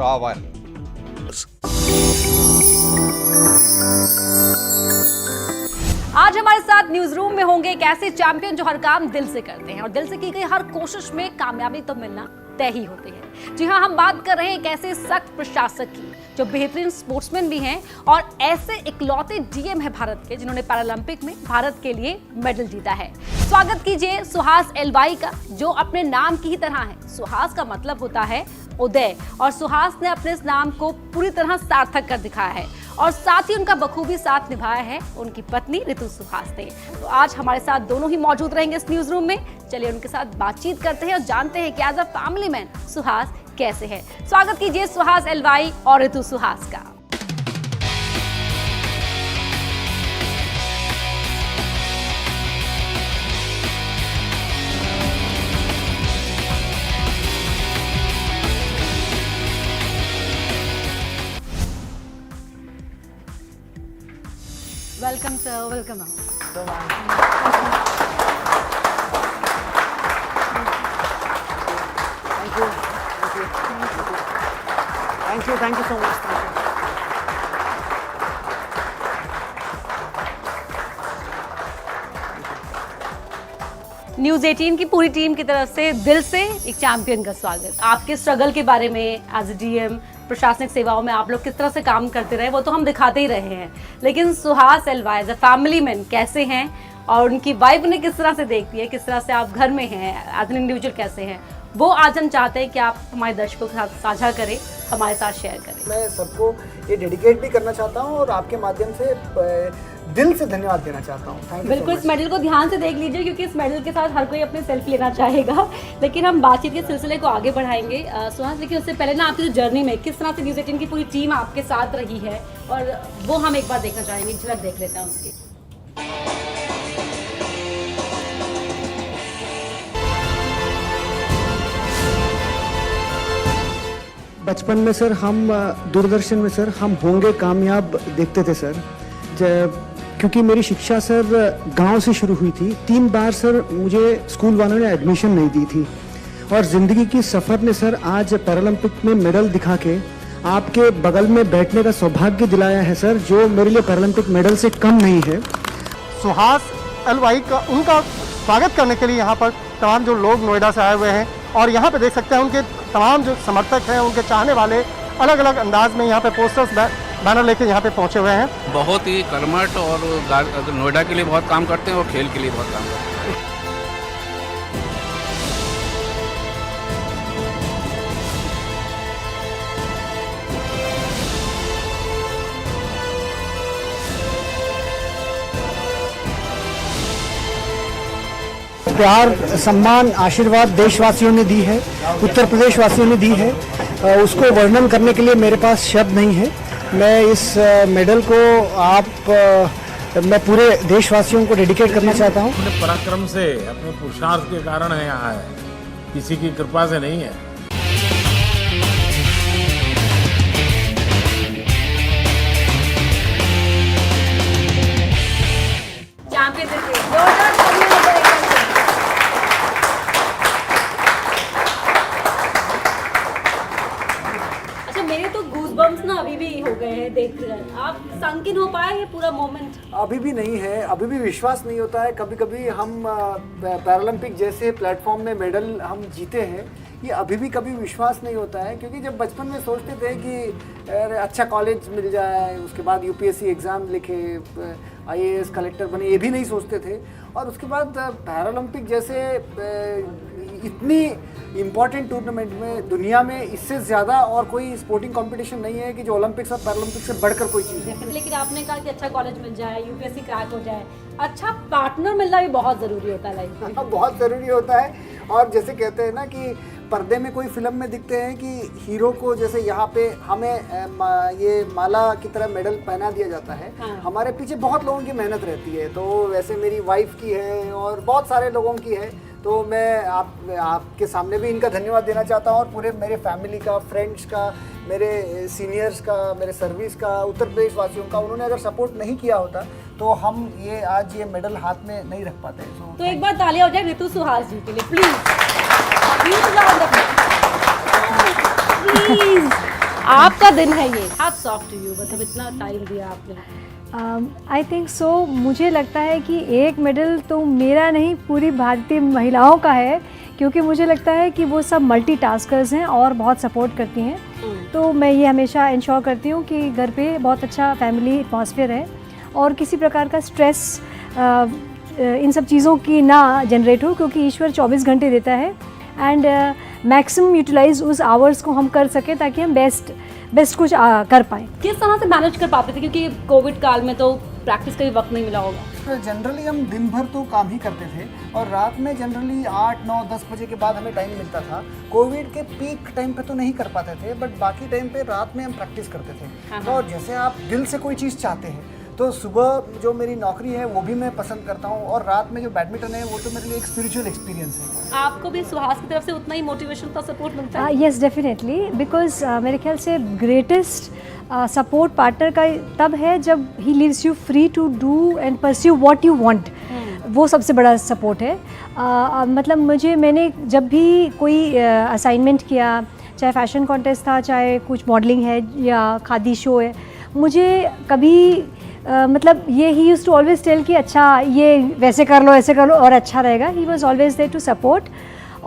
रावण। आज हमारे साथ न्यूज रूम में होंगे एक ऐसे चैंपियन जो हर काम दिल से करते हैं और दिल से की गई हर कोशिश में कामयाबी तो मिलना तय ही होती है। जी हाँ, हम बात कर रहे हैं एक ऐसे सख्त प्रशासक की जो बेहतरीन स्पोर्ट्समैन भी हैं और ऐसे इकलौते डीएम है भारत के जिन्होंने पैरालंपिक में भारत के लिए मेडल जीता है। स्वागत कीजिए सुहास एलवाई का, जो अपने नाम की ही तरह है। सुहास का मतलब होता है उदय और सुहास ने अपने इस नाम को पूरी तरह सार्थक कर दिखाया है और साथ ही उनका बखूबी साथ निभाया है उनकी पत्नी ऋतु सुहास ने। तो आज हमारे साथ दोनों ही मौजूद रहेंगे इस न्यूज रूम में। चलिए उनके साथ बातचीत करते हैं और जानते हैं कि as a family man Suhas कैसे है। स्वागत कीजिए सुहास एलवाई और ऋतु सुहास का। Welcome sir, welcome. Thank you so much. News 18 की पूरी टीम की तरफ से दिल से एक चैंपियन का स्वागत। आपके स्ट्रगल के बारे में एज डीएम प्रशासनिक सेवाओं में आप लोग किस तरह से काम करते रहे वो तो हम दिखाते ही रहे हैं, लेकिन Suhas L Y as a family man कैसे हैं और उनकी वाइफ ने किस तरह से देखती है, किस तरह से आप घर में हैं, एज एन इंडिविजुअल कैसे हैं, वो आज हम चाहते हैं कि आप हमारे दर्शकों के साथ साझा करें, हमारे साथ शेयर करें। मैं सबको ये डेडिकेट भी करना चाहता हूँ और आपके माध्यम से दिल से धन्यवाद देना चाहता हूँ। Thank you. बिल्कुल, इस मेडल को ध्यान से देख लीजिए क्योंकि इस मेडल के साथ हर कोई अपने सेल्फी लेना चाहेगा, लेकिन हम बातचीत के सिलसिले को आगे बढ़ाएंगे। सुहास, लेकिन उससे पहले ना आपकी जो जर्नी में किस तरह से न्यूज़ 18 की पूरी टीम आपके साथ रही है और वो हम एक बार देखना चाहेंगे, झलक देख लेते हैं उसकी। बचपन में सर हम दूरदर्शन में सर हम होंगे कामयाब देखते थे सर, क्योंकि मेरी शिक्षा सर गांव से शुरू हुई थी। 3 बार सर मुझे स्कूल वालों ने एडमिशन नहीं दी थी और ज़िंदगी की सफ़र ने सर आज पैरालंपिक में मेडल दिखा के आपके बगल में बैठने का सौभाग्य दिलाया है सर, जो मेरे लिए पैरालंपिक मेडल से कम नहीं है। सुहास एलवाई का उनका स्वागत करने के लिए यहाँ पर तमाम जो लोग नोएडा से आए हुए हैं और यहाँ पे देख सकते हैं उनके तमाम जो समर्थक हैं, उनके चाहने वाले अलग अलग अंदाज में यहाँ पे पोस्टर्स बैनर लेके यहाँ पे पहुँचे हुए हैं। बहुत ही कर्मठ और नोएडा के लिए बहुत काम करते हैं और खेल के लिए बहुत काम करते हैं। प्यार, सम्मान, आशीर्वाद देशवासियों ने दी है, उत्तर प्रदेश वासियों ने दी है, उसको वर्णन करने के लिए मेरे पास शब्द नहीं है। मैं इस मेडल को मैं पूरे देशवासियों को डेडिकेट करना चाहता हूँ। अपने पराक्रम से, अपने पुरुषार्थ के कारण है यहाँ है, किसी की कृपा से नहीं है। ना अभी भी हो गए हैं देखकर, आप संकीन हो पाए ये पूरा मोमेंट? अभी भी नहीं है, अभी भी विश्वास नहीं होता है। कभी कभी हम पैरालंपिक जैसे प्लेटफॉर्म में मेडल हम जीते हैं, ये अभी भी कभी विश्वास नहीं होता है, क्योंकि जब बचपन में सोचते थे कि अच्छा कॉलेज मिल जाए, उसके बाद यूपीएससी एग्ज़ाम लिखे, आईएएस कलेक्टर बने, ये भी नहीं सोचते थे। और उसके बाद पैरालंपिक जैसे इतनी इम्पॉर्टेंट टूर्नामेंट में दुनिया में इससे ज़्यादा और कोई स्पोर्टिंग कंपटीशन नहीं है कि जो ओलंपिक्स और पैरालंपिक से बढ़कर कोई चीज़ है। लेकिन आपने कहा कि अच्छा कॉलेज मिल जाए, यूपीएससी क्रैक हो जाए, अच्छा पार्टनर मिलना भी बहुत ज़रूरी होता है लाइफ में। बहुत ज़रूरी होता है। और जैसे कहते हैं ना कि पर्दे में कोई फिल्म में दिखते हैं कि हीरो को जैसे यहाँ पे हमें ये माला की तरह मेडल पहना दिया जाता है, हाँ। हमारे पीछे बहुत लोगों की मेहनत रहती है, तो वैसे मेरी वाइफ की है और बहुत सारे लोगों की है। तो मैं आपके सामने भी इनका धन्यवाद देना चाहता हूँ और पूरे मेरे फैमिली का, फ्रेंड्स का, मेरे सीनियर्स का, मेरे सर्विस का, उत्तर प्रदेश वासियों का। उन्होंने अगर सपोर्ट नहीं किया होता तो हम ये आज ये मेडल हाथ में नहीं रख पाते। तो एक बार तालियां हो जाए ऋतु सुहास जी के लिए प्लीज। आपका दिन है ये, हैट्स ऑफ टू यू, मतलब इतना टाइम दिया आपने। आई थिंक सो, मुझे लगता है कि एक मेडल तो मेरा नहीं, पूरी भारतीय महिलाओं का है, क्योंकि मुझे लगता है कि वो सब मल्टीटास्कर्स हैं और बहुत सपोर्ट करती हैं। तो मैं ये हमेशा इंश्योर करती हूँ कि घर पे बहुत अच्छा फैमिली एटमॉस्फेयर है और किसी प्रकार का स्ट्रेस इन सब चीज़ों की ना जनरेट हो, क्योंकि ईश्वर 24 घंटे देता है एंड मैक्सिमम यूटिलाइज उस आवर्स को हम कर सकें ताकि हम बेस्ट कुछ कर पाएँ। किस तरह से मैनेज कर पाते थे, क्योंकि कोविड काल में तो प्रैक्टिस का भी वक्त नहीं मिला होगा? जनरली हम दिन भर तो काम ही करते थे और रात में जनरली 8, 9, 10 बजे के बाद हमें टाइम मिलता था। कोविड के पीक टाइम पे तो नहीं कर पाते थे, बट बाकी टाइम पे रात में हम प्रैक्टिस करते थे। तो जैसे आप दिल से कोई चीज़ चाहते हैं तो सुबह जो मेरी नौकरी है वो भी मैं पसंद करता हूँ और रात में जो बैडमिंटन है वो तो मेरे लिए एक स्पिरिचुअल एक्सपीरियंस है। आपको भी सुहास की तरफ से उतना ही मोटिवेशन का सपोर्ट मिलता है? यस, डेफिनेटली, बिकॉज मेरे ख्याल से ग्रेटेस्ट सपोर्ट पार्टनर का तब है जब he leaves you free to do and pursue what you want. वो सबसे बड़ा सपोर्ट है। मतलब मैंने जब भी कोई असाइनमेंट किया, चाहे फैशन कॉन्टेस्ट था, चाहे कुछ मॉडलिंग है या खादी शो है, मुझे कभी मतलब ये ही यूज़ टू ऑलवेज टेल कि अच्छा ये वैसे कर लो, ऐसे कर लो और अच्छा रहेगा। He was always there to support.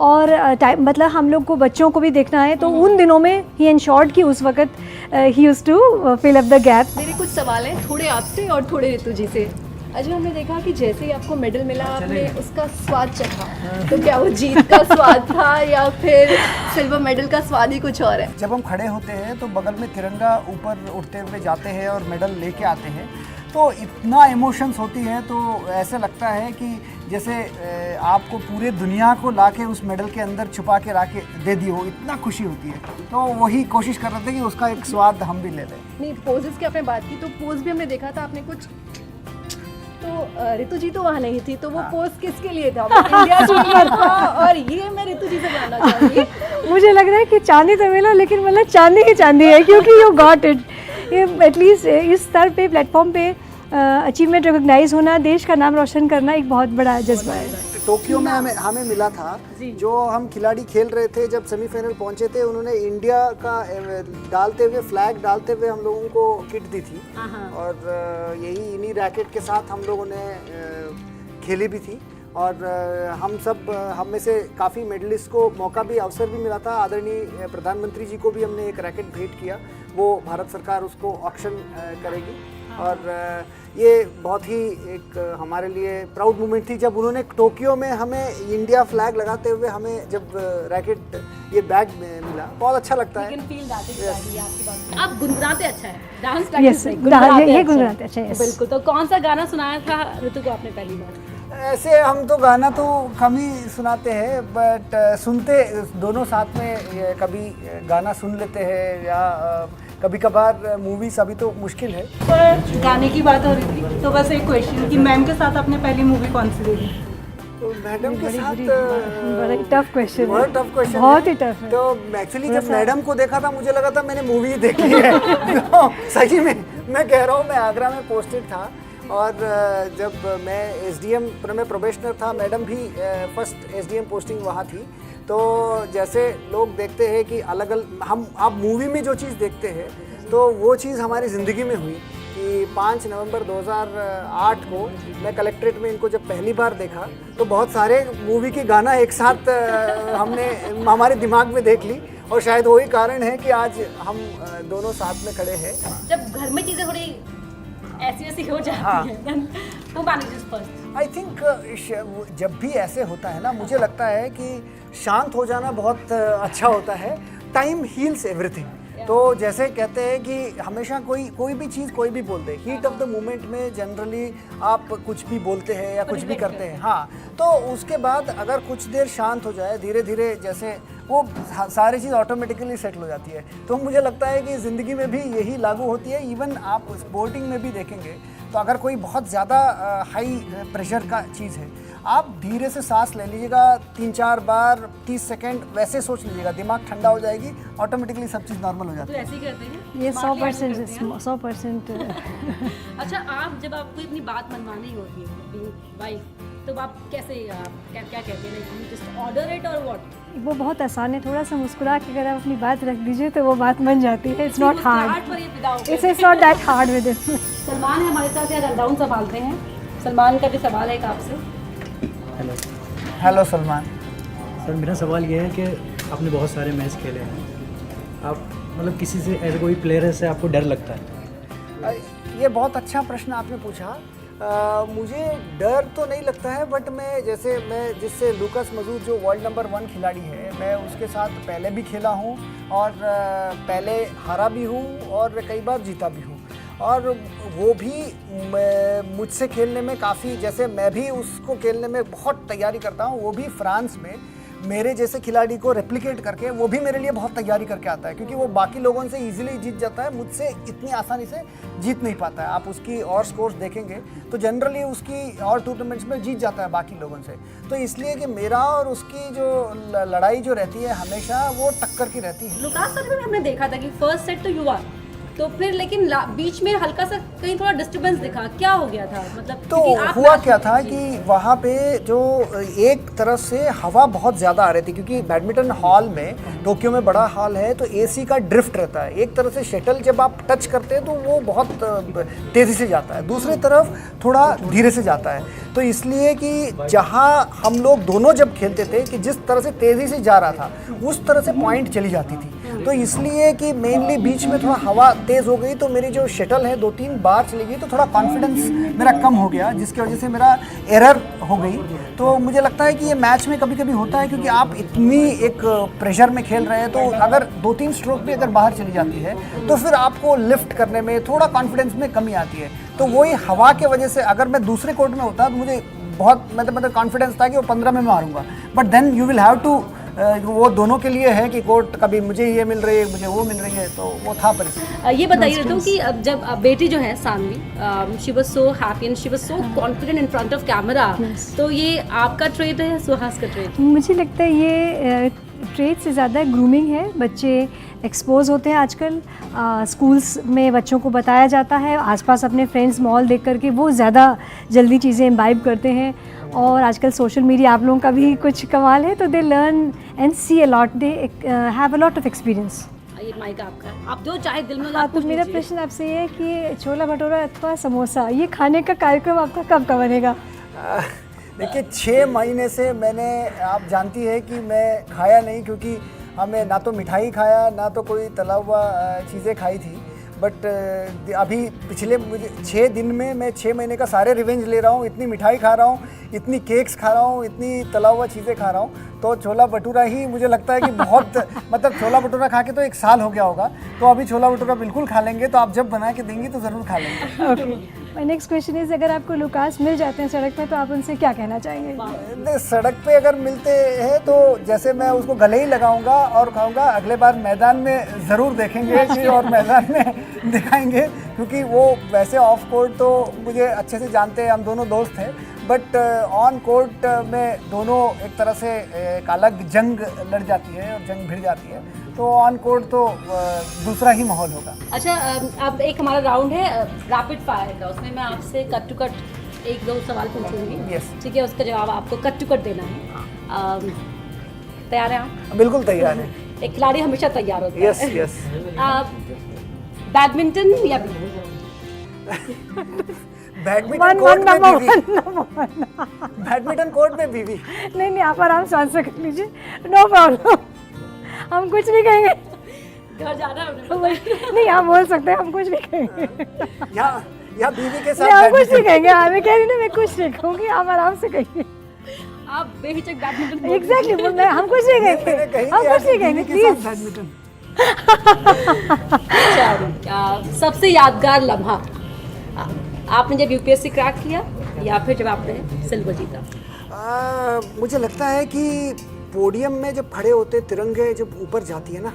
और टाइम मतलब हम लोग को बच्चों को भी देखना है, तो उन दिनों में ही एंश्योर्ड कि उस वक्त he used to fill up the gap. मेरे कुछ सवाल हैं, थोड़े आपसे और थोड़े ऋतु जी से। अजय, हमने देखा कि जैसे ही आपको मेडल मिला आपने उसका स्वाद चखा, तो क्या वो जीत का स्वाद था या फिर सिल्वर मेडल का स्वाद ही कुछ और है? जब हम खड़े होते हैं तो बगल में तिरंगा ऊपर उड़ते हुए जाते हैं और मेडल लेके आते हैं, तो इतना इमोशंस होती है, तो ऐसे लगता है कि जैसे आपको पूरे दुनिया को लाके उस मेडल के अंदर छुपा के ला के दे दी हो, इतना खुशी होती है। तो वही कोशिश कर रहे थे कि उसका एक स्वाद हम भी ले लें। नहीं, पोजेस की आपने बात की, तो पोज भी हमने देखा था आपने कुछ, तो ऋतु जी तो वहाँ नहीं थी, तो वो पोज किसके लिए था? इंडिया जी का था, और ये मैं ऋतु जी से जानना चाहूँगी। मुझे लग रहा है कि चांदी तो मिला, लेकिन मतलब चांदी ही चांदी है, क्योंकि यू गॉट इट। एटलीस्ट इस स्तर पे, प्लेटफॉर्म पे अचीवमेंट रिकॉग्नाइज होना, देश का नाम रोशन करना एक बहुत बड़ा जज्बा है। टोक्यो में हमें मिला था, जो हम खिलाड़ी खेल रहे थे, जब सेमीफाइनल पहुंचे थे, उन्होंने इंडिया का डालते हुए, फ्लैग डालते हुए हम लोगों को किट दी थी और यही इन्हीं रैकेट के साथ हम लोगों ने खेली भी थी। और हम में से काफ़ी मेडलिस्ट को मौका भी, अवसर भी मिला था। आदरणीय प्रधानमंत्री जी को भी हमने एक रैकेट भेंट किया, वो भारत सरकार उसको ऑक्शन करेगी। और ये बहुत ही एक हमारे लिए प्राउड मोमेंट थी जब उन्होंने टोक्यो में हमें इंडिया फ्लैग लगाते हुए हमें जब रैकेट, ये बैग मिला, बहुत अच्छा लगता है। आप गुनगुनाते अच्छा है, डांस यस, ये गुनगुनाते अच्छा है। बिल्कुल। तो कौन सा गाना सुनाया था ऋतु को आपने पहली बार? ऐसे हम तो गाना तो कम ही सुनाते हैं, बट सुनते दोनों साथ में, कभी गाना सुन लेते हैं या कभी कभार मूवीज, अभी तो मुश्किल है। पर गाने की बात हो रही थी, तो बस एक क्वेश्चन कि मैम के साथ आपने पहली मूवी कौन सी देखी? तो मैडम के साथ बड़ा टफ क्वेश्चन, बहुत टफ क्वेश्चन, बहुत ही टफ है। तो एक्चुअली जब मैडम को देखा था मुझे लगा था मैंने मूवी देखी है। तो सही में मैं कह रहा हूँ, मैं आगरा में पोस्टेड था और जब मैं एसडीएम में प्रोबेशनर था, मैडम भी फर्स्ट एसडीएम पोस्टिंग वहाँ थी। तो जैसे लोग देखते हैं कि अलग अलग हम आप मूवी में जो चीज़ देखते हैं, तो वो चीज़ हमारी ज़िंदगी में हुई कि 5 नवंबर 2008 को मैं कलेक्ट्रेट में इनको जब पहली बार देखा, तो बहुत सारे मूवी के गाना एक साथ हमने हमारे दिमाग में देख ली, और शायद वही कारण है कि आज हम दोनों साथ में खड़े हैं। जब घर में चीज़ें थोड़ी ऐसी हो जाती है, वो मैनेजेस फर्स्ट। आई थिंक जब भी ऐसे होता है ना, मुझे लगता है कि शांत हो जाना बहुत अच्छा होता है। Time heals everything. तो जैसे कहते हैं कि हमेशा कोई भी चीज़ कोई भी बोल दे, हीट ऑफ द मोमेंट में जनरली आप कुछ भी बोलते हैं या कुछ भी करते हैं, हाँ, तो उसके बाद अगर कुछ देर शांत हो जाए, धीरे धीरे जैसे वो सारी चीज़ ऑटोमेटिकली सेटल हो जाती है। तो मुझे लगता है कि ज़िंदगी में भी यही लागू होती है। इवन आप स्पोर्टिंग में भी देखेंगे तो अगर कोई बहुत ज़्यादा हाई प्रेशर का चीज़ है, आप धीरे से सांस ले लीजिएगा 3-4 बार, 30 सेकंड वैसे सोच लीजिएगा, दिमाग ठंडा हो जाएगी, ऑटोमेटिकली सब चीज़ नॉर्मल हो जाती है। तो ऐसे ही करते हैं ये 100%। अच्छा, आप जब आपको अपनी बात मनवानी होती है वाइफ, तो आप कैसे क्या कहते हैं, जस्ट ऑर्डर इट और व्हाट? वो बहुत आसान है, थोड़ा सा मुस्कुरा के अगर आप अपनी बात रख दीजिए तो वो बात बन जाती है. It's not hard, it's not that hard with it. Salman है हमारे साथ, यहाँ रनडाउन संभाल रहे हैं. सलमान का भी सवाल है एक आपसे. Hello hello Salman. सर, मेरा सवाल ये है कि आपने बहुत सारे मैच खेले हैं, आप मतलब किसी से ऐसे कोई प्लेयर से आपको डर लगता है? ये बहुत अच्छा प्रश्न आपने पूछा. मुझे डर तो नहीं लगता है, बट मैं जिससे लूकास मजूद जो वर्ल्ड नंबर 1 खिलाड़ी है, मैं उसके साथ पहले भी खेला हूँ और पहले हारा भी हूँ और कई बार जीता भी हूँ. और वो भी मुझसे खेलने में काफ़ी, जैसे मैं भी उसको खेलने में बहुत तैयारी करता हूँ, वो भी फ्रांस में मेरे जैसे खिलाड़ी को रेप्लिकेट करके वो भी मेरे लिए बहुत तैयारी करके आता है, क्योंकि वो बाकी लोगों से इजीली जीत जाता है, मुझसे इतनी आसानी से जीत नहीं पाता है. आप उसकी और स्कोर्स देखेंगे तो जनरली उसकी और टूर्नामेंट्स में जीत जाता है बाकी लोगों से. तो इसलिए कि मेरा और उसकी जो लड़ाई जो रहती है हमेशा वो टक्कर की रहती है. लुकास सर भी हमने देखा था कि फर्स्ट सेट तो युवा, तो फिर लेकिन बीच में हल्का सा कहीं थोड़ा डिस्टर्बेंस दिखा, क्या हो गया था? मतलब तो हुआ क्या था कि वहाँ पे जो एक तरफ से हवा बहुत ज़्यादा आ रही थी, क्योंकि बैडमिंटन हॉल में, टोक्यो में बड़ा हॉल है, तो एसी का ड्रिफ्ट रहता है. एक तरफ से शटल जब आप टच करते हैं तो वो बहुत तेज़ी से जाता है, दूसरी तरफ थोड़ा धीरे से जाता है. तो इसलिए कि जहाँ हम लोग दोनों जब खेलते थे कि जिस तरह से तेज़ी से जा रहा था उस तरह से पॉइंट चली जाती थी. तो इसलिए कि मेनली बीच में थोड़ा हवा तेज़ हो गई, तो मेरी जो शटल है 2-3 बार चली गई, तो थोड़ा कॉन्फिडेंस मेरा कम हो गया, जिसकी वजह से मेरा एरर हो गई. तो मुझे लगता है कि ये मैच में कभी कभी होता है, क्योंकि आप इतनी एक प्रेशर में खेल रहे हैं, तो अगर 2-3 स्ट्रोक भी अगर बाहर चली जाती है तो फिर आपको लिफ्ट करने में थोड़ा कॉन्फिडेंस में कमी आती है. तो वही हवा के वजह से, अगर मैं दूसरे कोर्ट में होता तो मुझे बहुत मतलब कॉन्फिडेंस था कि वो 15 में मारूंगा, but then you will have to, वो दोनों के लिए है कि कोर्ट कभी मुझे ये मिल रही है, मुझे वो मिल रही है, तो वो था परिस्थिति. ये बताइए तो कि अब जब बेटी जो है Sanvi, she was so happy and she was so confident in front of camera, तो ये आपका ट्रेट है, सुहास का ट्रेट? मुझे लगता है ये ट्रेट से ज़्यादा ग्रूमिंग है. बच्चे एक्सपोज होते हैं आजकल, स्कूल्स में बच्चों को बताया जाता है, आसपास अपने फ्रेंड्स माहौल देख करके वो ज़्यादा जल्दी चीज़ें इम्बाइब करते हैं. और आजकल सोशल मीडिया आप लोगों का भी कुछ कमाल है, तो they learn and see a lot, they have a lot of experience. ये माइक आपका, आप जो चाहे दिल में. तो मेरा प्रश्न आपसे ये है कि छोला भटूरा अथवा समोसा, ये खाने का कार्यक्रम आपका कब का बनेगा? देखिए 6 महीने से मैंने, आप जानती है कि मैं खाया नहीं, क्योंकि हमें ना तो मिठाई खाया ना तो कोई तला हुआ चीज़ें खाई थी. बट अभी पिछले मुझे 6 दिन में मैं 6 महीने का सारे रिवेंज ले रहा हूँ. इतनी मिठाई खा रहा हूँ, इतनी केक्स खा रहा हूँ, इतनी तला हुआ चीज़ें खा रहा हूँ. तो छोला भटूरा ही मुझे लगता है कि बहुत मतलब छोला भटूरा खा के तो 1 साल हो गया होगा, तो अभी छोला भटूरा बिल्कुल खा लेंगे. तो आप जब बना के देंगी तो ज़रूर खा लेंगे. Okay, my next question is, अगर आपको लुकास मिल जाते हैं सड़क पे तो आप उनसे क्या कहना चाहेंगे? सड़क पे अगर मिलते हैं तो जैसे मैं उसको गले ही लगाऊंगा और कहूँगा अगले बार मैदान में ज़रूर देखेंगे कि और मैदान में दिखाएंगे, क्योंकि वो वैसे ऑफ कोर्ट तो मुझे अच्छे से जानते हैं, हम दोनों दोस्त हैं, बट ऑन कोर्ट में दोनों एक तरह से एक अलग जंग लड़ जाती है और जंग भिड़ जाती है. तो ऑन कोर्ट तो दूसरा ही माहौल होगा. अच्छा, अब एक हमारा राउंड है रैपिड फायर का, उसमें मैं आपसे कट टू कट 1-2 सवाल पूछूंगी. Yes. ठीक है, उसका जवाब आपको कट टू कट देना है. तैयार हैं आप? बिल्कुल तैयार है. एक खिलाड़ी हमेशा तैयार होता है. Yes yes. बैडमिंटन या बैडमिंटन कोर्ट में बीवी. बैडमिंटन कोर्ट में बीवी. नहीं, आप आराम से आंसर कर लीजिए, नो प्रॉब्लम. हम कुछ नहीं कहेंगे. घर जाना है? नहीं, आप बोल सकते हैं, हम कुछ नहीं कहेंगे. यहाँ बीवी के नहीं, साथ हम कुछ नहीं कहेंगे. मैं कह रही ना, मैं कुछ नहीं कहूँगी, आप आराम से कहिए. आप बेहिचक बैडमिंटन. एग्जैक्टली, हम कुछ नहीं कहेंगे, हम कुछ नहीं कहेंगे, प्लीज. बैडमिंटन. सबसे यादगार लम्हा आपने जब यूपीएससी क्रैक किया या फिर जब आपने सिल्वर जीता? मुझे लगता है कि पोडियम में जब खड़े होते, तिरंगे जब ऊपर जाती है ना,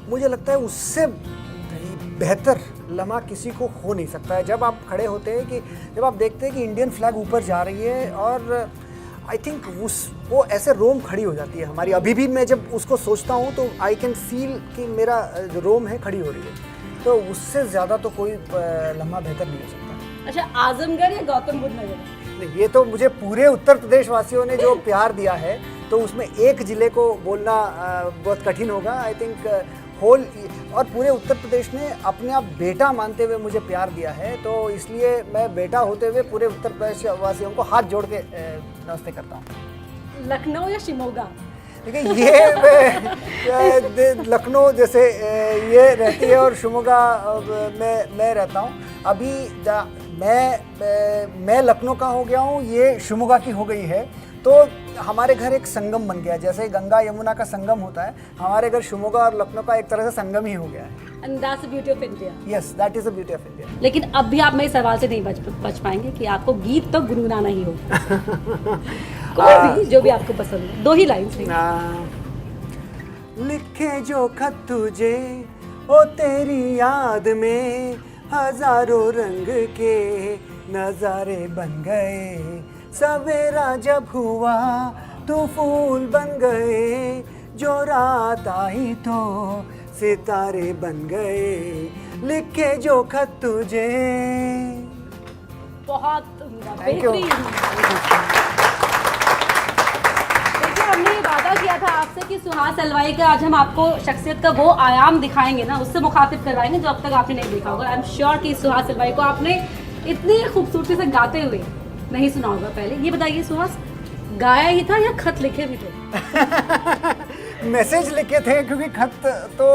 मुझे लगता है उससे बेहतर लम्हा किसी को हो नहीं सकता है. जब आप खड़े होते हैं, कि जब आप देखते हैं कि इंडियन फ्लैग ऊपर जा रही है, और आई थिंक वो ऐसे रोम खड़ी हो जाती है हमारी. अभी भी मैं जब उसको सोचता हूँ तो आई कैन फील कि मेरा जो रोम है खड़ी हो रही है. तो उससे ज़्यादा तो कोई लम्हा बेहतर नहीं हो सकता. अच्छा, आजमगढ़ या गौतम बुद्ध नगर? ये तो मुझे पूरे उत्तर प्रदेश वासियों ने जो प्यार दिया है, तो उसमें एक ज़िले को बोलना बहुत कठिन होगा। आई थिंक होल और पूरे उत्तर प्रदेश ने अपने आप बेटा मानते हुए मुझे प्यार दिया है, तो इसलिए मैं बेटा होते हुए पूरे उत्तर प्रदेश वासियों को हाथ जोड़ के नमस्ते करता हूँ। लखनऊ या शिमोगा? देखिए ये लखनऊ जैसे ये रहती है और शिमोगा मैं रहता हूँ। अभी मैं लखनऊ का हो गया हूँ, ये शिमोगा की हो गई है, तो हमारे घर एक संगम बन गया। जैसे गंगा यमुना का संगम होता है, हमारे घर शिमोगा और लखनऊ का एक तरह से संगम ही हो गया है। And that's the beauty of India. Yes, that is the beauty of India. लेकिन अब भी आप मेरे सवाल से नहीं बच पाएंगे कि आपको गीत तो गुनगुनाना ही होगा। कोई भी जो भी आपको पसंद है, 2 ही लाइन से। लिखे जो खत तुझे ओ तेरी याद में, हजारों रंग के नजारे बन गए। सवेरा जब हुआ तो फूल बन गए, जो रात आई तो सितारे बन गए। लिखे जो खत तुझे। बहुत उम्दा, Thank you. बेहतरीन। देखिए, हमने ये वादा किया था आपसे कि सुहास हलवाई का आज हम आपको शख्सियत का वो आयाम दिखाएंगे ना, उससे मुखातिब करवाएंगे जो अब तक आपने नहीं देखा होगा। आई एम श्योर कि सुहास हलवाई को आपने इतनी खूबसूरती से गाते हुए नहीं सुना होगा पहले। ये बताइए सुहास, गाया ही था या खत लिखे भी थे? मैसेज लिखे थे, क्योंकि खत तो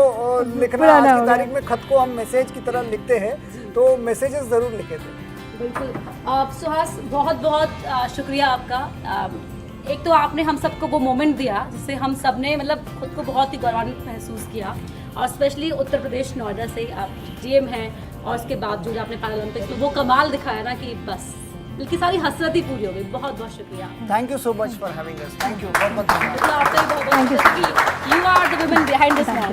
लिखना आज की तारीख में खत को हम मैसेज की तरह लिखते हैं, तो मैसेजेस ज़रूर लिखे थे। बिल्कुल। सुहास, बहुत बहुत शुक्रिया आपका। एक तो आपने हम सबको वो मोमेंट दिया जिससे हम सब ने मतलब खुद को बहुत ही गौरवान्वित महसूस किया, और स्पेशली उत्तर प्रदेश नोएडा से आप GM हैं, और उसके बावजूद आपने पैरालंपिक्स में वो कमाल दिखाया ना कि बस दिल की सारी हसरत ही पूरी हो गई। बहुत बहुत शुक्रिया। Thank you so much for having us. Thank you बहुत बहुत धन्यवाद। आपका भी बहुत बहुत शुक्रिया। You are the women behind this man.